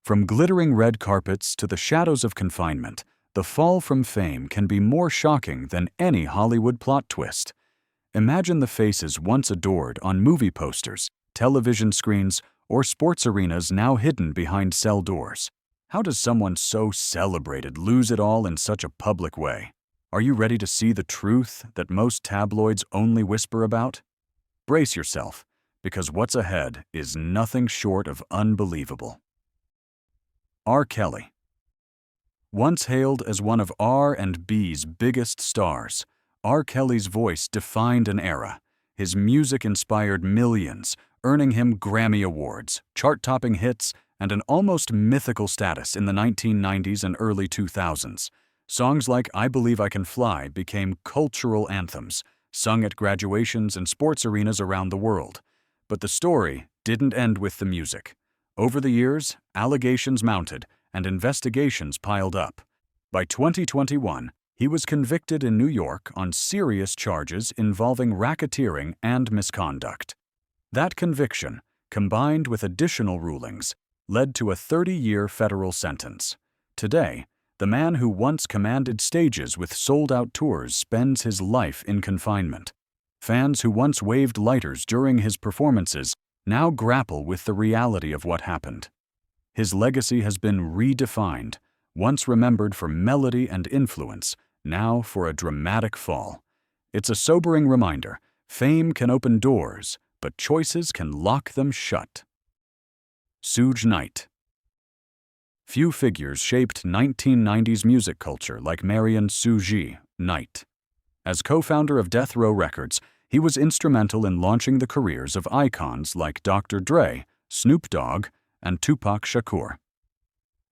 From glittering red carpets to the shadows of confinement, the fall from fame can be more shocking than any Hollywood plot twist. Imagine the faces once adored on movie posters, television screens, or sports arenas now hidden behind cell doors. How does someone so celebrated lose it all in such a public way? Are you ready to see the truth that most tabloids only whisper about? Brace yourself, because what's ahead is nothing short of unbelievable. R. Kelly. Once hailed as one of R&B's biggest stars, R. Kelly's voice defined an era. His music inspired millions, earning him Grammy Awards, chart-topping hits, and an almost mythical status in the 1990s and early 2000s. Songs like I Believe I Can Fly became cultural anthems, sung at graduations and sports arenas around the world. But the story didn't end with the music. Over the years, allegations mounted and investigations piled up. By 2021, he was convicted in New York on serious charges involving racketeering and misconduct. That conviction, combined with additional rulings, led to a 30-year federal sentence. Today, the man who once commanded stages with sold-out tours spends his life in confinement. Fans who once waved lighters during his performances now grapple with the reality of what happened. His legacy has been redefined, once remembered for melody and influence, now for a dramatic fall. It's a sobering reminder: fame can open doors, but choices can lock them shut. Suge Knight. Few figures shaped 1990s music culture like Marion Suge Knight. As co-founder of Death Row Records, he was instrumental in launching the careers of icons like Dr. Dre, Snoop Dogg, and Tupac Shakur.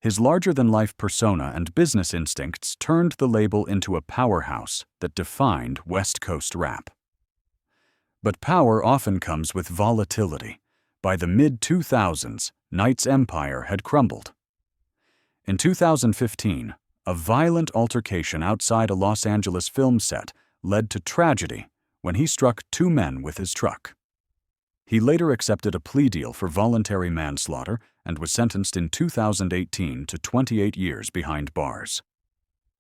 His larger-than-life persona and business instincts turned the label into a powerhouse that defined West Coast rap. But power often comes with volatility. By the mid-2000s, Knight's empire had crumbled. In 2015, a violent altercation outside a Los Angeles film set led to tragedy when he struck two men with his truck. He later accepted a plea deal for voluntary manslaughter and was sentenced in 2018 to 28 years behind bars.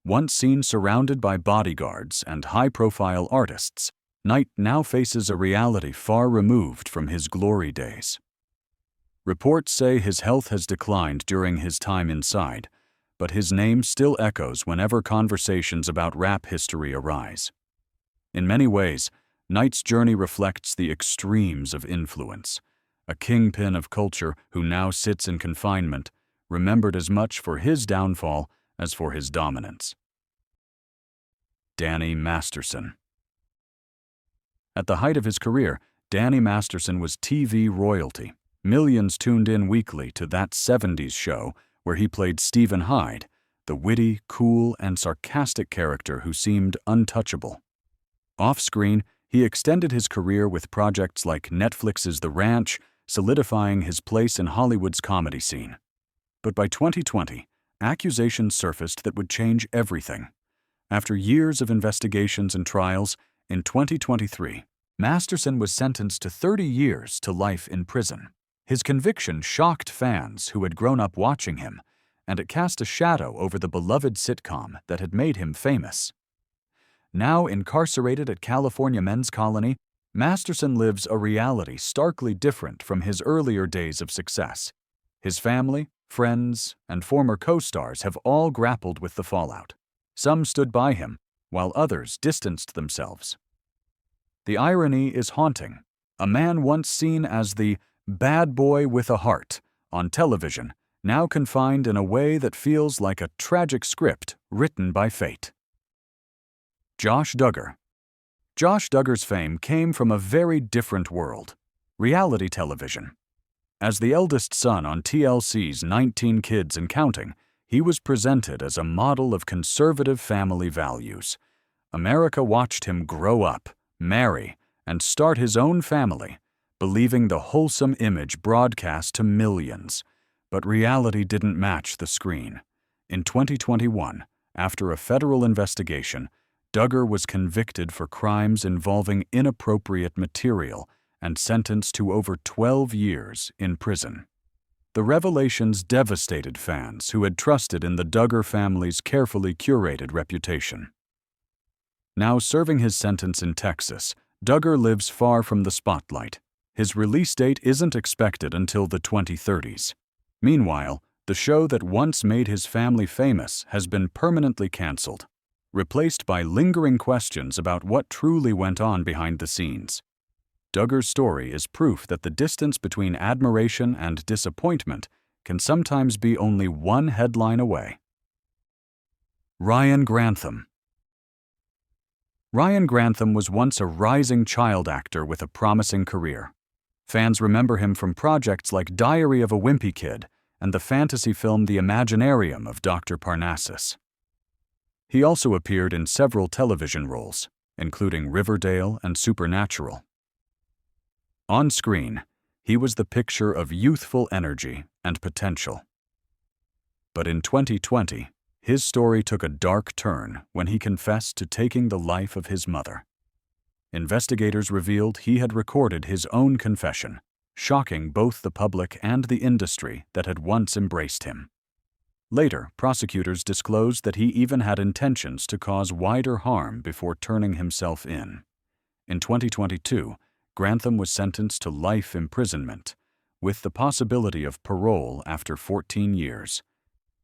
Once seen surrounded by bodyguards and high-profile artists, Knight now faces a reality far removed from his glory days. Reports say his health has declined during his time inside, but his name still echoes whenever conversations about rap history arise. In many ways, Knight's journey reflects the extremes of influence. A kingpin of culture who now sits in confinement, remembered as much for his downfall as for his dominance. Danny Masterson. At the height of his career, Danny Masterson was TV royalty. Millions tuned in weekly to That 70s Show, where he played Stephen Hyde, the witty, cool, and sarcastic character who seemed untouchable. Off-screen, he extended his career with projects like Netflix's The Ranch, solidifying his place in Hollywood's comedy scene. But by 2020, accusations surfaced that would change everything. After years of investigations and trials, in 2023, Masterson was sentenced to 30 years to life in prison. His conviction shocked fans who had grown up watching him, and it cast a shadow over the beloved sitcom that had made him famous. Now incarcerated at California Men's Colony, Masterson lives a reality starkly different from his earlier days of success. His family, friends, and former co-stars have all grappled with the fallout. Some stood by him, while others distanced themselves. The irony is haunting. A man once seen as the bad boy with a heart on television, now confined in a way that feels like a tragic script written by fate. Josh Duggar. Josh Duggar's fame came from a very different world: reality television. As the eldest son on TLC's 19 Kids and Counting, he was presented as a model of conservative family values. America watched him grow up, marry, and start his own family, believing the wholesome image broadcast to millions. But reality didn't match the screen. In 2021, after a federal investigation, Duggar was convicted for crimes involving inappropriate material and sentenced to over 12 years in prison. The revelations devastated fans who had trusted in the Duggar family's carefully curated reputation. Now serving his sentence in Texas, Duggar lives far from the spotlight. His release date isn't expected until the 2030s. Meanwhile, the show that once made his family famous has been permanently canceled, replaced by lingering questions about what truly went on behind the scenes. Duggar's story is proof that the distance between admiration and disappointment can sometimes be only one headline away. Ryan Grantham. Ryan Grantham was once a rising child actor with a promising career. Fans remember him from projects like Diary of a Wimpy Kid and the fantasy film The Imaginarium of Dr. Parnassus. He also appeared in several television roles, including Riverdale and Supernatural. On screen, he was the picture of youthful energy and potential. But in 2020, his story took a dark turn when he confessed to taking the life of his mother. Investigators revealed he had recorded his own confession, shocking both the public and the industry that had once embraced him. Later, prosecutors disclosed that he even had intentions to cause wider harm before turning himself in. In 2022, Grantham was sentenced to life imprisonment, with the possibility of parole after 14 years.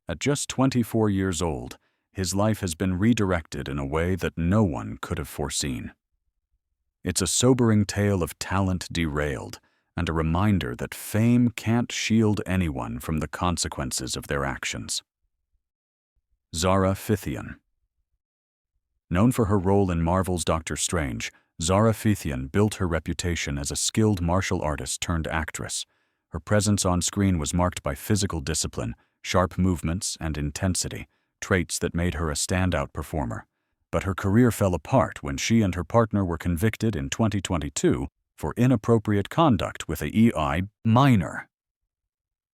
At just 24 years old, his life has been redirected in a way that no one could have foreseen. It's a sobering tale of talent derailed, and a reminder that fame can't shield anyone from the consequences of their actions. Zara Fithian. Known for her role in Marvel's Doctor Strange, Zara Fithian built her reputation as a skilled martial artist turned actress. Her presence on screen was marked by physical discipline, sharp movements, and intensity, traits that made her a standout performer. But her career fell apart when she and her partner were convicted in 2022 for inappropriate conduct with a EI minor.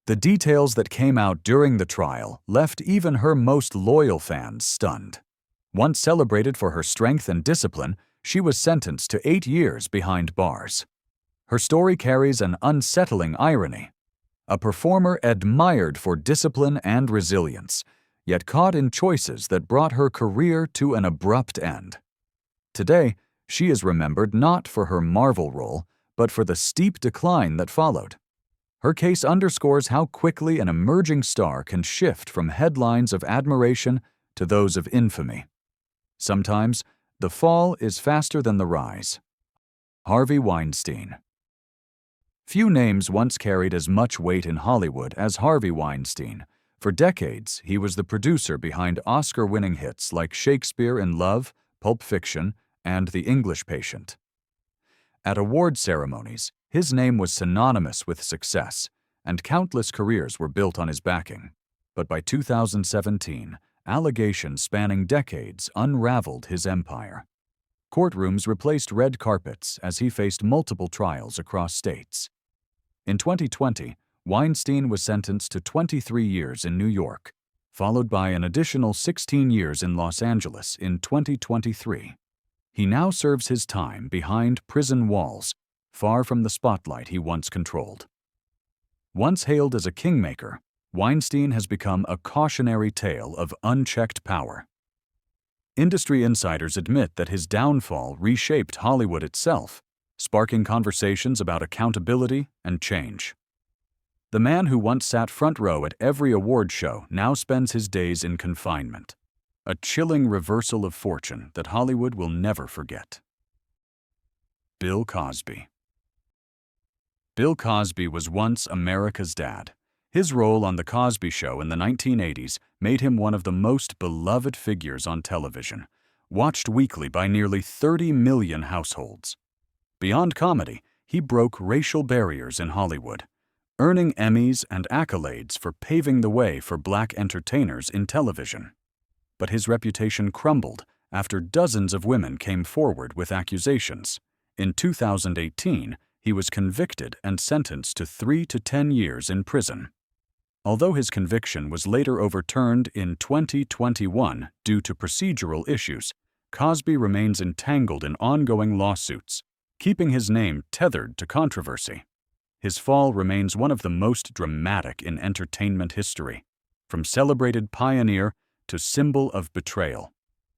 The details that came out during the trial left even her most loyal fans stunned. Once celebrated for her strength and discipline, she was sentenced to 8 years behind bars. Her story carries an unsettling irony. A performer admired for discipline and resilience, yet caught in choices that brought her career to an abrupt end. Today, she is remembered not for her Marvel role, but for the steep decline that followed. Her case underscores how quickly an emerging star can shift from headlines of admiration to those of infamy. Sometimes, the fall is faster than the rise. Harvey Weinstein. Few names once carried as much weight in Hollywood as Harvey Weinstein. For decades, he was the producer behind Oscar-winning hits like Shakespeare in Love, Pulp Fiction, and The English Patient. At award ceremonies, his name was synonymous with success, and countless careers were built on his backing. But by 2017, allegations spanning decades unraveled his empire. Courtrooms replaced red carpets as he faced multiple trials across states. In 2020, Weinstein was sentenced to 23 years in New York, followed by an additional 16 years in Los Angeles in 2023. He now serves his time behind prison walls, far from the spotlight he once controlled. Once hailed as a kingmaker, Weinstein has become a cautionary tale of unchecked power. Industry insiders admit that his downfall reshaped Hollywood itself, sparking conversations about accountability and change. The man who once sat front row at every award show now spends his days in confinement, a chilling reversal of fortune that Hollywood will never forget. Bill Cosby. Bill Cosby was once America's dad. His role on The Cosby Show in the 1980s made him one of the most beloved figures on television, watched weekly by nearly 30 million households. Beyond comedy, he broke racial barriers in Hollywood, earning Emmys and accolades for paving the way for black entertainers in television. But his reputation crumbled after dozens of women came forward with accusations. In 2018, he was convicted and sentenced to 3 to 10 years in prison. Although his conviction was later overturned in 2021 due to procedural issues, Cosby remains entangled in ongoing lawsuits, keeping his name tethered to controversy. His fall remains one of the most dramatic in entertainment history, from celebrated pioneer to symbol of betrayal.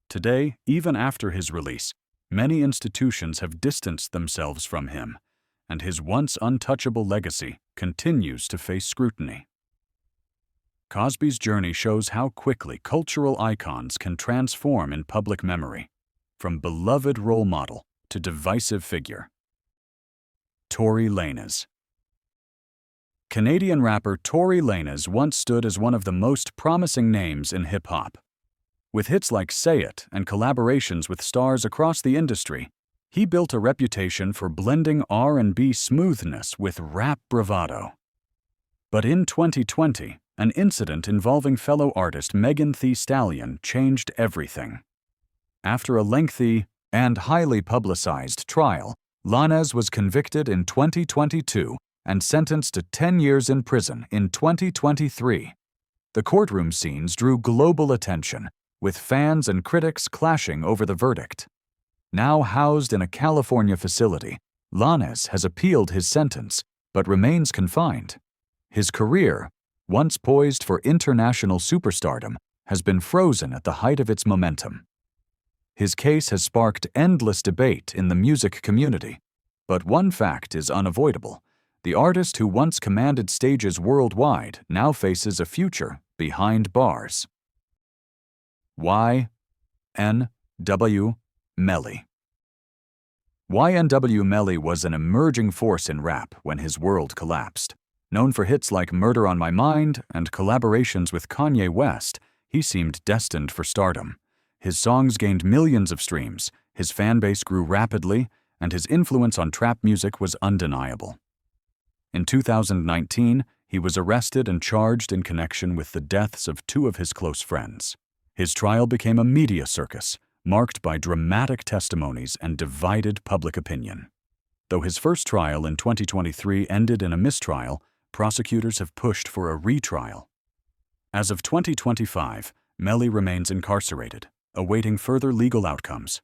Today, even after his release, many institutions have distanced themselves from him, and his once untouchable legacy continues to face scrutiny. Cosby's journey shows how quickly cultural icons can transform in public memory, from beloved role model to divisive figure. Tory Lanez. Canadian rapper Tory Lanez once stood as one of the most promising names in hip-hop. With hits like Say It and collaborations with stars across the industry, he built a reputation for blending R&B smoothness with rap bravado. But in 2020, an incident involving fellow artist Megan Thee Stallion changed everything. After a lengthy and highly publicized trial, Lanez was convicted in 2022 and sentenced to 10 years in prison in 2023. The courtroom scenes drew global attention, with fans and critics clashing over the verdict. Now housed in a California facility, Lanez has appealed his sentence, but remains confined. His career, once poised for international superstardom, has been frozen at the height of its momentum. His case has sparked endless debate in the music community, but one fact is unavoidable. The artist who once commanded stages worldwide now faces a future behind bars. Y.N.W. Melly. Y.N.W. Melly was an emerging force in rap when his world collapsed. Known for hits like Murder on My Mind and collaborations with Kanye West, he seemed destined for stardom. His songs gained millions of streams, his fanbase grew rapidly, and his influence on trap music was undeniable. In 2019, he was arrested and charged in connection with the deaths of two of his close friends. His trial became a media circus, marked by dramatic testimonies and divided public opinion. Though his first trial in 2023 ended in a mistrial, prosecutors have pushed for a retrial. As of 2025, Melly remains incarcerated, awaiting further legal outcomes.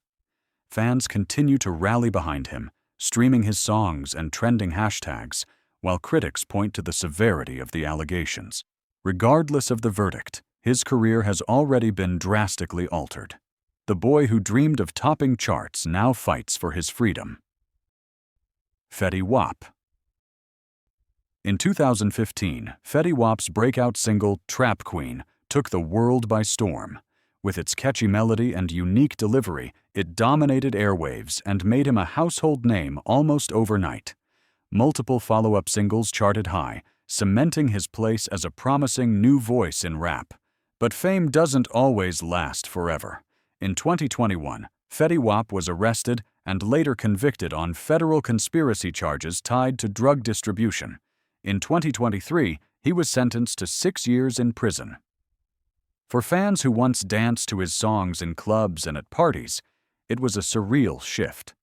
Fans continue to rally behind him, streaming his songs and trending hashtags, while critics point to the severity of the allegations. Regardless of the verdict, his career has already been drastically altered. The boy who dreamed of topping charts now fights for his freedom. Fetty Wap. In 2015, Fetty Wap's breakout single, Trap Queen, took the world by storm. With its catchy melody and unique delivery, it dominated airwaves and made him a household name almost overnight. Multiple follow-up singles charted high, cementing his place as a promising new voice in rap. But fame doesn't always last forever. In 2021, Fetty Wap was arrested and later convicted on federal conspiracy charges tied to drug distribution. In 2023, he was sentenced to 6 years in prison. For fans who once danced to his songs in clubs and at parties, it was a surreal shift.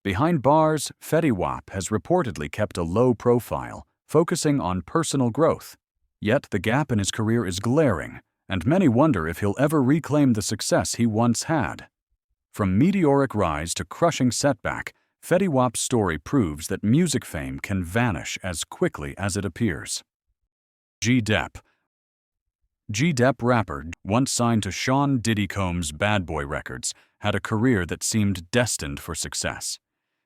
Behind bars, Fetty Wap has reportedly kept a low profile, focusing on personal growth. Yet the gap in his career is glaring, and many wonder if he'll ever reclaim the success he once had. From meteoric rise to crushing setback, Fetty Wap's story proves that music fame can vanish as quickly as it appears. G-Dep. G-Dep rapper, once signed to Sean Diddy Combs' Bad Boy Records, had a career that seemed destined for success.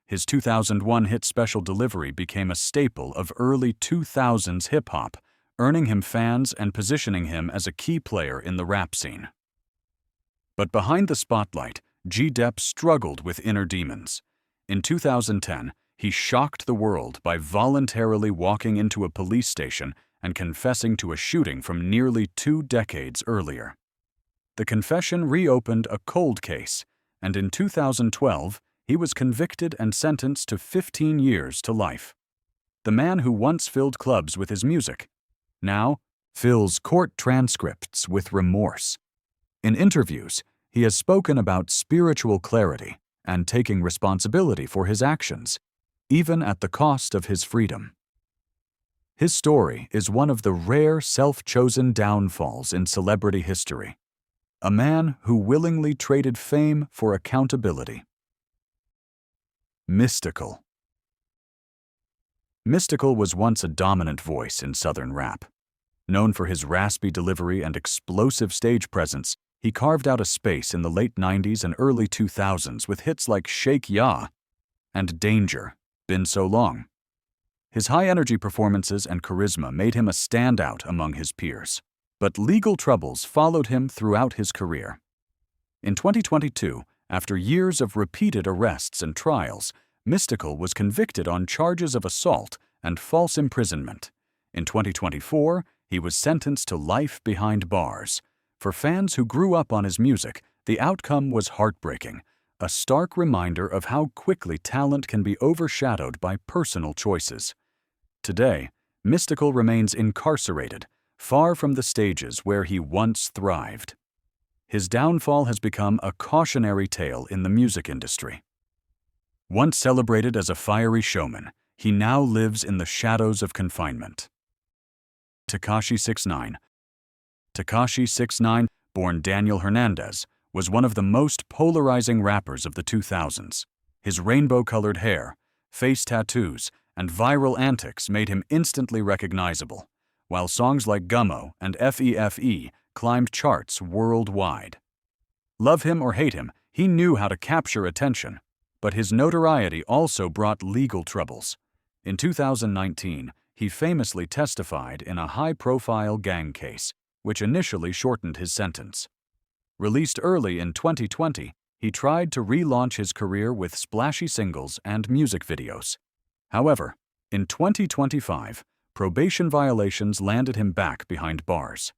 His 2001 hit Special Delivery became a staple of early 2000s hip-hop, earning him fans and positioning him as a key player in the rap scene. But behind the spotlight, G-Dep struggled with inner demons. In 2010, he shocked the world by voluntarily walking into a police station and confessing to a shooting from nearly 2 decades earlier. The confession reopened a cold case, and in 2012, he was convicted and sentenced to 15 years to life. The man who once filled clubs with his music now fills court transcripts with remorse. In interviews, he has spoken about spiritual clarity and taking responsibility for his actions, even at the cost of his freedom. His story is one of the rare self-chosen downfalls in celebrity history. A man who willingly traded fame for accountability. Mystical. Mystical was once a dominant voice in Southern rap. Known for his raspy delivery and explosive stage presence, he carved out a space in the late 90s and early 2000s with hits like Shake Ya and Danger, Been So Long. His high-energy performances and charisma made him a standout among his peers. But legal troubles followed him throughout his career. In 2022, after years of repeated arrests and trials, Mystical was convicted on charges of assault and false imprisonment. In 2024, he was sentenced to life behind bars. For fans who grew up on his music, the outcome was heartbreaking, a stark reminder of how quickly talent can be overshadowed by personal choices. Today, Mystical remains incarcerated, far from the stages where he once thrived. His downfall has become a cautionary tale in the music industry. Once celebrated as a fiery showman, he now lives in the shadows of confinement. Tekashi 6ix9ine. Tekashi 6ix9ine, born Daniel Hernandez, was one of the most polarizing rappers of the 2000s. His rainbow-colored hair, face tattoos, and viral antics made him instantly recognizable, while songs like Gummo and FEFE climbed charts worldwide. Love him or hate him, he knew how to capture attention, but his notoriety also brought legal troubles. In 2019, he famously testified in a high-profile gang case, which initially shortened his sentence. Released early in 2020, he tried to relaunch his career with splashy singles and music videos. However, in 2025, probation violations landed him back behind bars.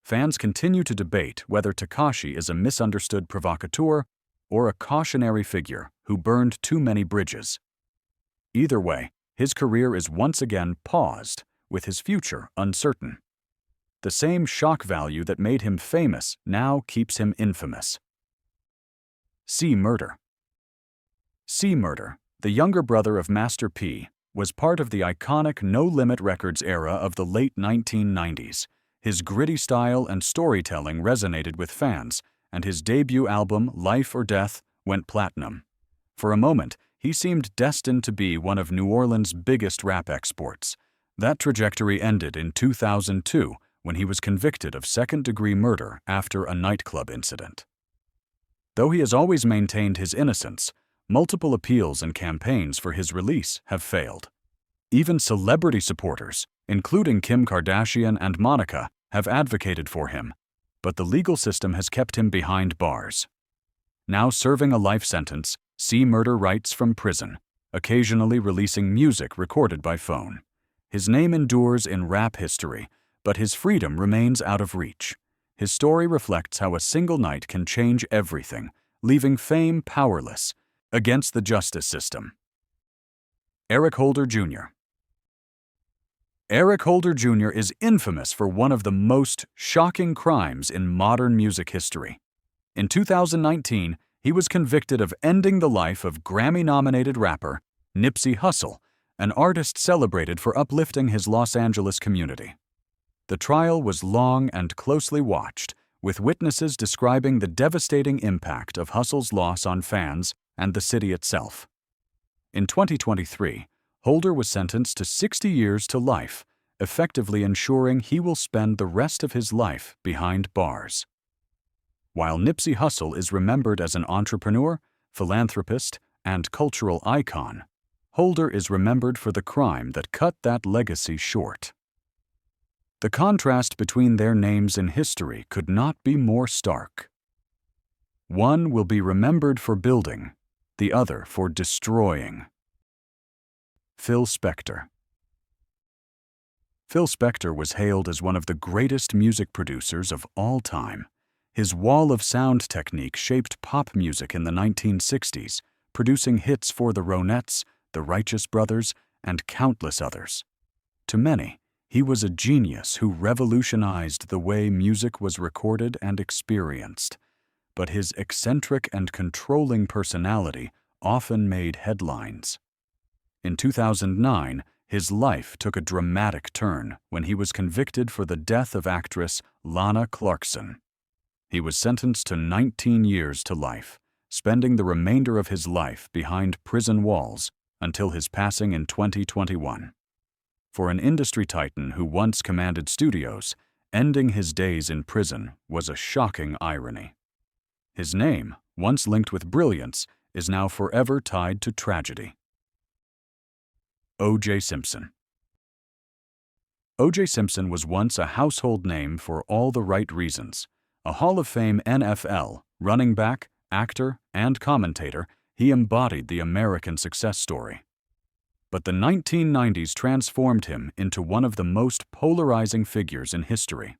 Fans continue to debate whether Tekashi is a misunderstood provocateur or a cautionary figure who burned too many bridges. Either way, his career is once again paused, with his future uncertain. The same shock value that made him famous now keeps him infamous. C Murder. C Murder, the younger brother of Master P, was part of the iconic No Limit Records era of the late 1990s. His gritty style and storytelling resonated with fans, and his debut album, Life or Death, went platinum. For a moment, he seemed destined to be one of New Orleans' biggest rap exports. That trajectory ended in 2002 when he was convicted of second-degree murder after a nightclub incident. Though he has always maintained his innocence, multiple appeals and campaigns for his release have failed. Even celebrity supporters, including Kim Kardashian and Monica, have advocated for him, but the legal system has kept him behind bars. Now serving a life sentence, C Murder writes from prison, occasionally releasing music recorded by phone. His name endures in rap history, but his freedom remains out of reach. His story reflects how a single night can change everything, leaving fame powerless against the justice system. Eric Holder Jr. Eric Holder Jr. is infamous for one of the most shocking crimes in modern music history. In 2019, he was convicted of ending the life of Grammy-nominated rapper Nipsey Hussle, an artist celebrated for uplifting his Los Angeles community. The trial was long and closely watched, with witnesses describing the devastating impact of Hussle's loss on fans and the city itself. In 2023, Holder was sentenced to 60 years to life, effectively ensuring he will spend the rest of his life behind bars. While Nipsey Hussle is remembered as an entrepreneur, philanthropist, and cultural icon, Holder is remembered for the crime that cut that legacy short. The contrast between their names in history could not be more stark. One will be remembered for building, the other for destroying. Phil Spector. Phil Spector was hailed as one of the greatest music producers of all time. His wall of sound technique shaped pop music in the 1960s, producing hits for the Ronettes, the Righteous Brothers, and countless others. To many, he was a genius who revolutionized the way music was recorded and experienced. But his eccentric and controlling personality often made headlines. In 2009, his life took a dramatic turn when he was convicted for the death of actress Lana Clarkson. He was sentenced to 19 years to life, spending the remainder of his life behind prison walls until his passing in 2021. For an industry titan who once commanded studios, ending his days in prison was a shocking irony. His name, once linked with brilliance, is now forever tied to tragedy. O.J. Simpson. O.J. Simpson was once a household name for all the right reasons. A Hall of Fame NFL, running back, actor, and commentator, he embodied the American success story. But the 1990s transformed him into one of the most polarizing figures in history.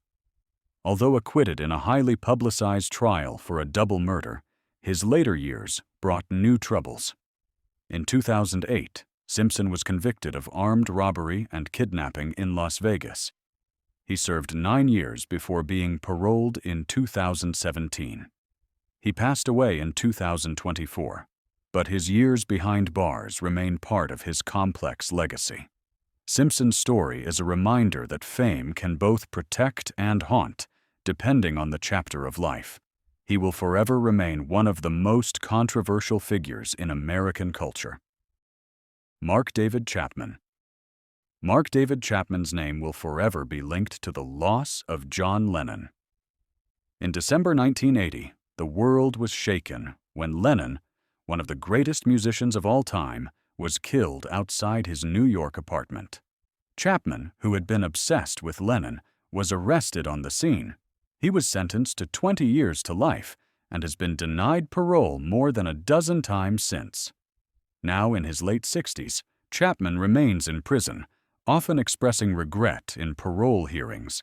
Although acquitted in a highly publicized trial for a double murder, his later years brought new troubles. In 2008, Simpson was convicted of armed robbery and kidnapping in Las Vegas. He served 9 years before being paroled in 2017. He passed away in 2024, but his years behind bars remain part of his complex legacy. Simpson's story is a reminder that fame can both protect and haunt, depending on the chapter of life. He will forever remain one of the most controversial figures in American culture. Mark David Chapman. Mark David Chapman's name will forever be linked to the loss of John Lennon. In December 1980, the world was shaken when Lennon, one of the greatest musicians of all time, was killed outside his New York apartment. Chapman, who had been obsessed with Lennon, was arrested on the scene. He was sentenced to 20 years to life and has been denied parole more than a dozen times since. Now in his late 60s, Chapman remains in prison, often expressing regret in parole hearings,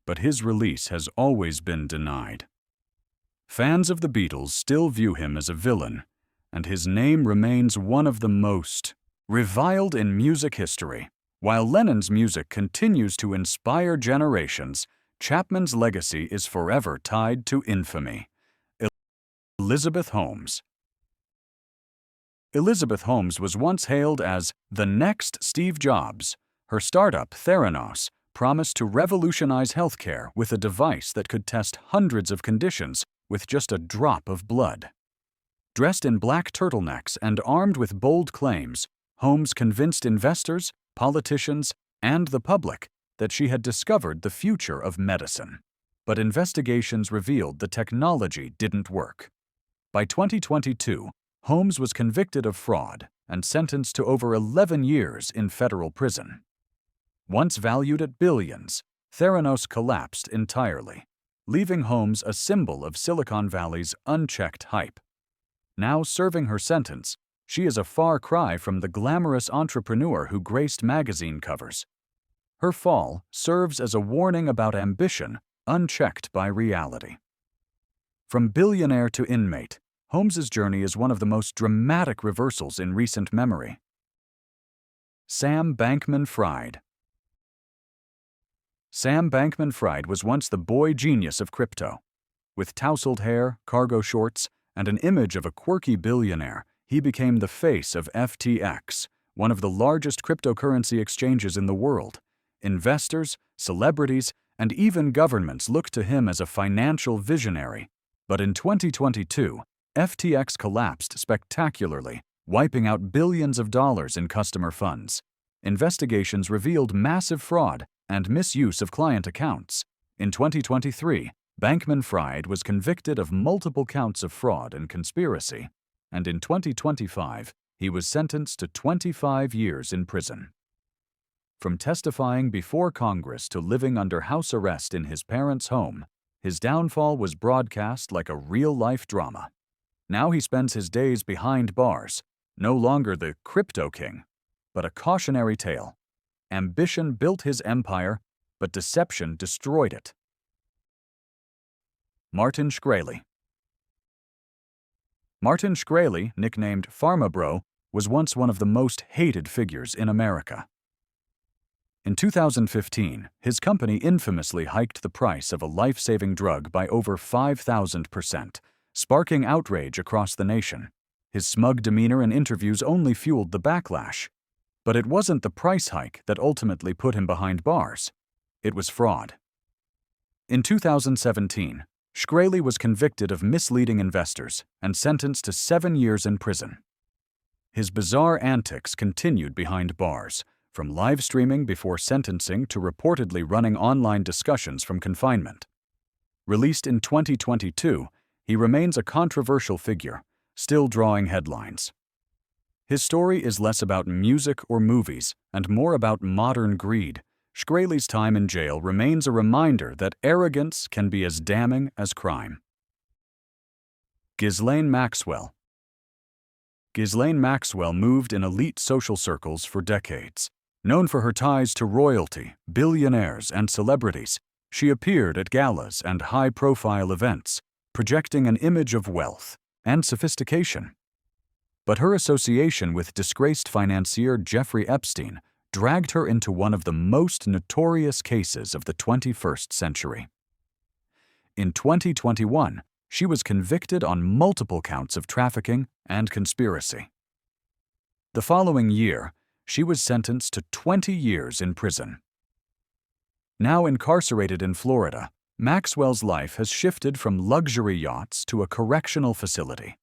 but his release has always been denied. Fans of the Beatles still view him as a villain, and his name remains one of the most reviled in music history. While Lennon's music continues to inspire generations, Chapman's legacy is forever tied to infamy. Elizabeth Holmes. Elizabeth Holmes was once hailed as the next Steve Jobs. Her startup, Theranos, promised to revolutionize healthcare with a device that could test hundreds of conditions with just a drop of blood. Dressed in black turtlenecks and armed with bold claims, Holmes convinced investors, politicians, and the public that she had discovered the future of medicine. But investigations revealed the technology didn't work. By 2022, Holmes was convicted of fraud and sentenced to over 11 years in federal prison. Once valued at billions, Theranos collapsed entirely, leaving Holmes a symbol of Silicon Valley's unchecked hype. Now serving her sentence, she is a far cry from the glamorous entrepreneur who graced magazine covers. Her fall serves as a warning about ambition unchecked by reality. From billionaire to inmate, Holmes's journey is one of the most dramatic reversals in recent memory. Sam Bankman-Fried. Sam Bankman-Fried was once the boy genius of crypto. With tousled hair, cargo shorts, and an image of a quirky billionaire, he became the face of FTX, one of the largest cryptocurrency exchanges in the world. Investors, celebrities, and even governments looked to him as a financial visionary. But in 2022, FTX collapsed spectacularly, wiping out billions of dollars in customer funds. Investigations revealed massive fraud and misuse of client accounts. In 2023, Bankman-Fried was convicted of multiple counts of fraud and conspiracy, and in 2025, he was sentenced to 25 years in prison. From testifying before Congress to living under house arrest in his parents' home, his downfall was broadcast like a real-life drama. Now he spends his days behind bars, no longer the crypto king, but a cautionary tale. Ambition built his empire, but deception destroyed it. Martin Shkreli. Martin Shkreli, nicknamed PharmaBro, was once one of the most hated figures in America. In 2015, his company infamously hiked the price of a life-saving drug by over 5,000%, sparking outrage across the nation. His smug demeanor in interviews only fueled the backlash. But it wasn't the price hike that ultimately put him behind bars. It was fraud. In 2017, Shkreli was convicted of misleading investors and sentenced to 7 years in prison. His bizarre antics continued behind bars, from live streaming before sentencing to reportedly running online discussions from confinement. Released in 2022, he remains a controversial figure, still drawing headlines. His story is less about music or movies and more about modern greed. Shkreli's time in jail remains a reminder that arrogance can be as damning as crime. Ghislaine Maxwell. Ghislaine Maxwell moved in elite social circles for decades. Known for her ties to royalty, billionaires, and celebrities, she appeared at galas and high-profile events, projecting an image of wealth and sophistication. But her association with disgraced financier Jeffrey Epstein dragged her into one of the most notorious cases of the 21st century. In 2021, she was convicted on multiple counts of trafficking and conspiracy. The following year, she was sentenced to 20 years in prison. Now incarcerated in Florida, Maxwell's life has shifted from luxury yachts to a correctional facility.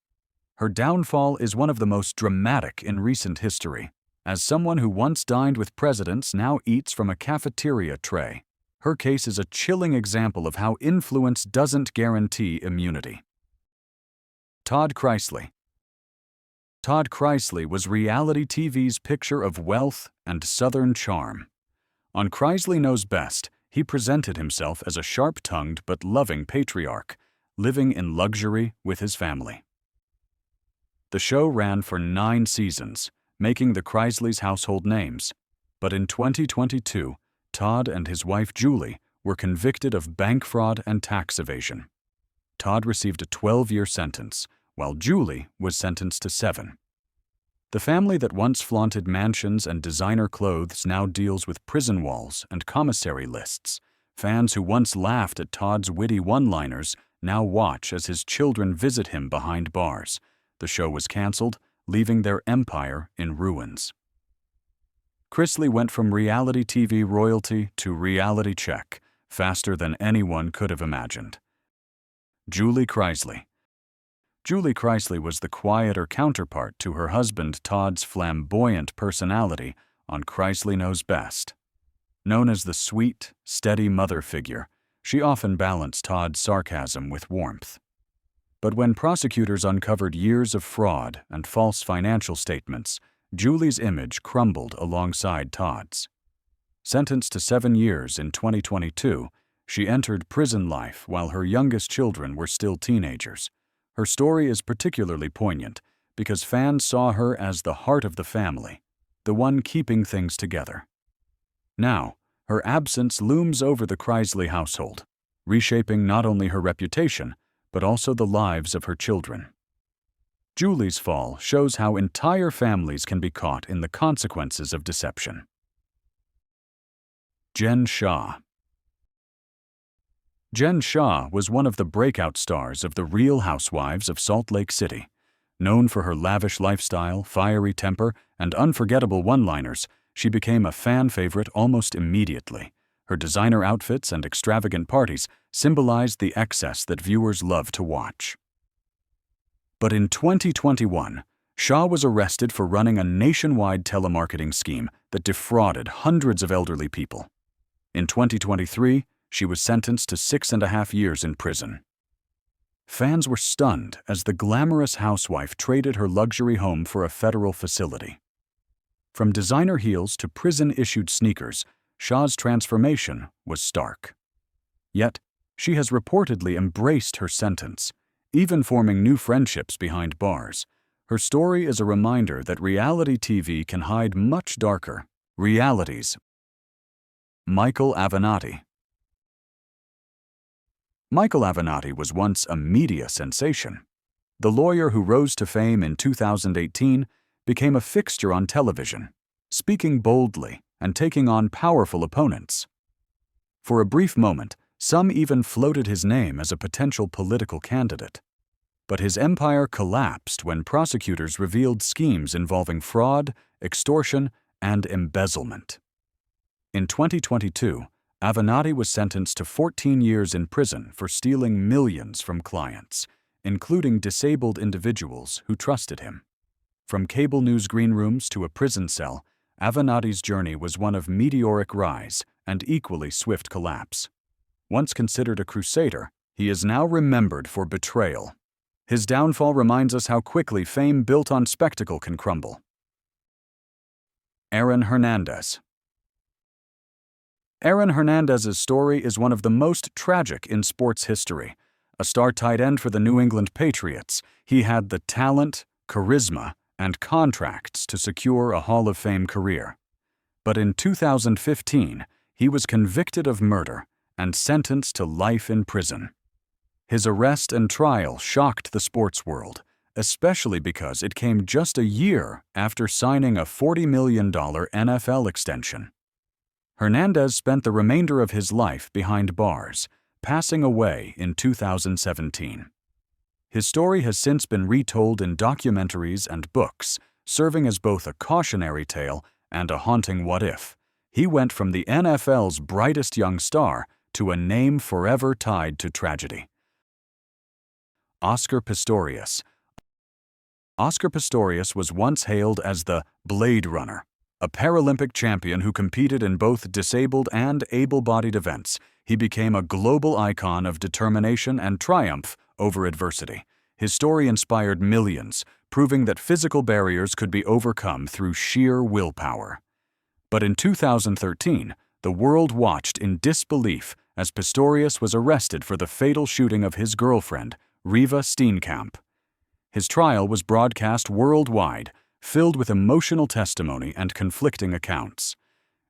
Her downfall is one of the most dramatic in recent history. As someone who once dined with presidents now eats from a cafeteria tray, her case is a chilling example of how influence doesn't guarantee immunity. Todd Chrisley. Todd Chrisley was reality TV's picture of wealth and Southern charm. On Chrisley Knows Best, he presented himself as a sharp-tongued but loving patriarch, living in luxury with his family. The show ran for 9 seasons, making the Chrisleys household names. But in 2022, Todd and his wife Julie were convicted of bank fraud and tax evasion. Todd received a 12-year sentence, while Julie was sentenced to 7. The family that once flaunted mansions and designer clothes now deals with prison walls and commissary lists. Fans who once laughed at Todd's witty one-liners now watch as his children visit him behind bars. The show was canceled, leaving their empire in ruins. Chrisley went from reality TV royalty to reality check, faster than anyone could have imagined. Julie Chrisley. Julie Chrisley was the quieter counterpart to her husband Todd's flamboyant personality on Chrisley Knows Best. Known as the sweet, steady mother figure, she often balanced Todd's sarcasm with warmth. But when prosecutors uncovered years of fraud and false financial statements, Julie's image crumbled alongside Todd's. Sentenced to 7 years in 2022, she entered prison life while her youngest children were still teenagers. Her story is particularly poignant because fans saw her as the heart of the family, the one keeping things together. Now, her absence looms over the Chrisley household, reshaping not only her reputation, but also the lives of her children. Julie's fall shows how entire families can be caught in the consequences of deception. Jen Shah. Jen Shah was one of the breakout stars of The Real Housewives of Salt Lake City. Known for her lavish lifestyle, fiery temper, and unforgettable one-liners, she became a fan favorite almost immediately. Her designer outfits and extravagant parties symbolized the excess that viewers love to watch. But in 2021, Shah was arrested for running a nationwide telemarketing scheme that defrauded hundreds of elderly people. In 2023, she was sentenced to 6.5 years in prison. Fans were stunned as the glamorous housewife traded her luxury home for a federal facility. From designer heels to prison-issued sneakers, Shah's transformation was stark. Yet, she has reportedly embraced her sentence, even forming new friendships behind bars. Her story is a reminder that reality TV can hide much darker realities. Michael Avenatti. Michael Avenatti was once a media sensation. The lawyer who rose to fame in 2018 became a fixture on television, speaking boldly and taking on powerful opponents. For a brief moment, some even floated his name as a potential political candidate. But his empire collapsed when prosecutors revealed schemes involving fraud, extortion, and embezzlement. In 2022, Avenatti was sentenced to 14 years in prison for stealing millions from clients, including disabled individuals who trusted him. From cable news green rooms to a prison cell, Avenatti's journey was one of meteoric rise and equally swift collapse. Once considered a crusader, he is now remembered for betrayal. His downfall reminds us how quickly fame built on spectacle can crumble. Aaron Hernandez. Aaron Hernandez's story is one of the most tragic in sports history. A star tight end for the New England Patriots, he had the talent, charisma, and contracts to secure a Hall of Fame career. But in 2015, he was convicted of murder and sentenced to life in prison. His arrest and trial shocked the sports world, especially because it came just a year after signing a $40 million NFL extension. Hernandez spent the remainder of his life behind bars, passing away in 2017. His story has since been retold in documentaries and books, serving as both a cautionary tale and a haunting what-if. He went from the NFL's brightest young star to a name forever tied to tragedy. Oscar Pistorius. Oscar Pistorius was once hailed as the Blade Runner, a Paralympic champion who competed in both disabled and able-bodied events. He became a global icon of determination and triumph over adversity. His story inspired millions, proving that physical barriers could be overcome through sheer willpower. But in 2013, the world watched in disbelief as Pistorius was arrested for the fatal shooting of his girlfriend, Riva Steenkamp. His trial was broadcast worldwide, filled with emotional testimony and conflicting accounts.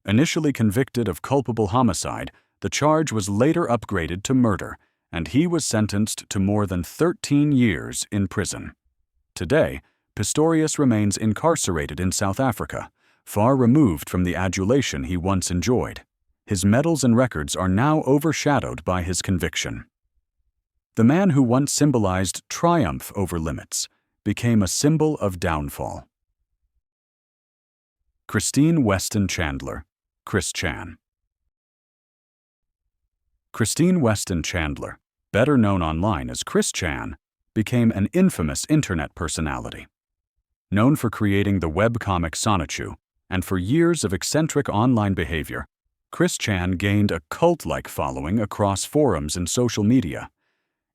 Initially convicted of culpable homicide, the charge was later upgraded to murder, and he was sentenced to more than 13 years in prison. Today, Pistorius remains incarcerated in South Africa, far removed from the adulation he once enjoyed. His medals and records are now overshadowed by his conviction. The man who once symbolized triumph over limits became a symbol of downfall. Christine Weston Chandler, Chris Chan. Christine Weston Chandler, better known online as Chris Chan, became an infamous internet personality. Known for creating the webcomic Sonichu and for years of eccentric online behavior, Chris Chan gained a cult-like following across forums and social media.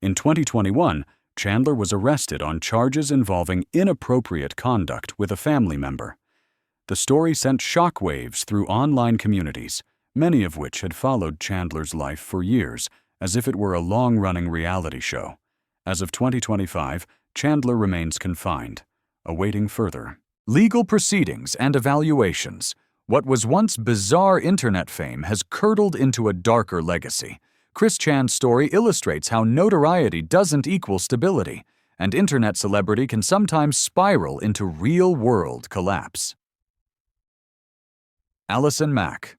In 2021, Chandler was arrested on charges involving inappropriate conduct with a family member. The story sent shockwaves through online communities, many of which had followed Chandler's life for years, as if it were a long-running reality show. As of 2025, Chandler remains confined, awaiting further legal proceedings and evaluations. What was once bizarre internet fame has curdled into a darker legacy. Chris Chan's story illustrates how notoriety doesn't equal stability, and internet celebrity can sometimes spiral into real-world collapse. Allison Mack.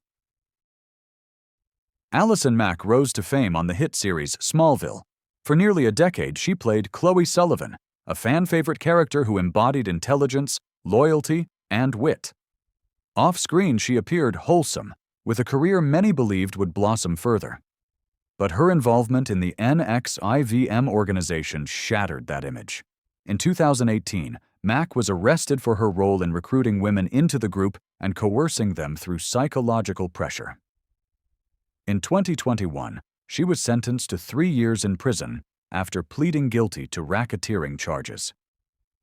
Allison Mack rose to fame on the hit series Smallville. For nearly a decade, she played Chloe Sullivan, a fan-favorite character who embodied intelligence, loyalty, and wit. Off-screen, she appeared wholesome, with a career many believed would blossom further. But her involvement in the NXIVM organization shattered that image. In 2018, Mack was arrested for her role in recruiting women into the group and coercing them through psychological pressure. In 2021, she was sentenced to 3 years in prison after pleading guilty to racketeering charges.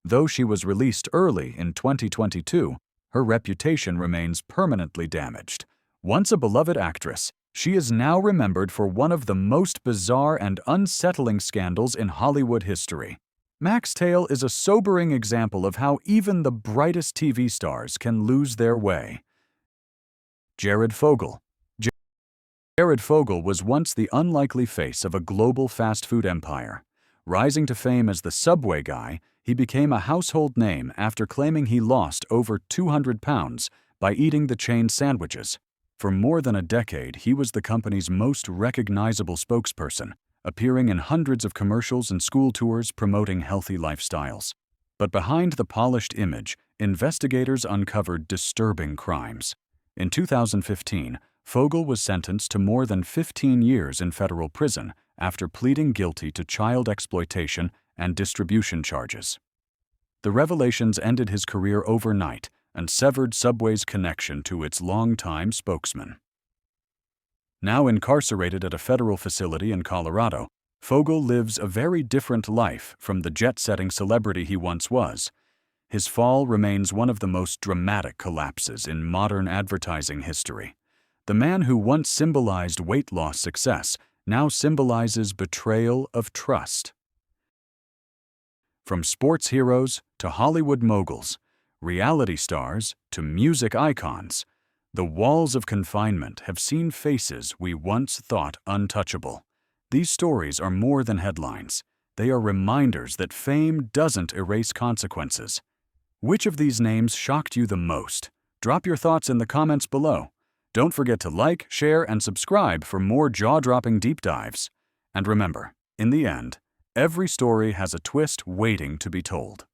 Though she was released early in 2022, her reputation remains permanently damaged. Once a beloved actress, she is now remembered for one of the most bizarre and unsettling scandals in Hollywood history. Mack's tale is a sobering example of how even the brightest TV stars can lose their way. Jared Fogle. Jared Fogle was once the unlikely face of a global fast food empire. Rising to fame as the Subway guy, he became a household name after claiming he lost over 200 pounds by eating the chain's sandwiches. For more than a decade, he was the company's most recognizable spokesperson, appearing in hundreds of commercials and school tours promoting healthy lifestyles. But behind the polished image, investigators uncovered disturbing crimes. In 2015, Fogle was sentenced to more than 15 years in federal prison after pleading guilty to child exploitation and distribution charges. The revelations ended his career overnight and severed Subway's connection to its longtime spokesman. Now incarcerated at a federal facility in Colorado, Fogel lives a very different life from the jet-setting celebrity he once was. His fall remains one of the most dramatic collapses in modern advertising history. The man who once symbolized weight loss success now symbolizes betrayal of trust. From sports heroes to Hollywood moguls, reality stars to music icons, the walls of confinement have seen faces we once thought untouchable. These stories are more than headlines. They are reminders that fame doesn't erase consequences. Which of these names shocked you the most? Drop your thoughts in the comments below. Don't forget to like, share, and subscribe for more jaw-dropping deep dives. And remember, in the end, every story has a twist waiting to be told.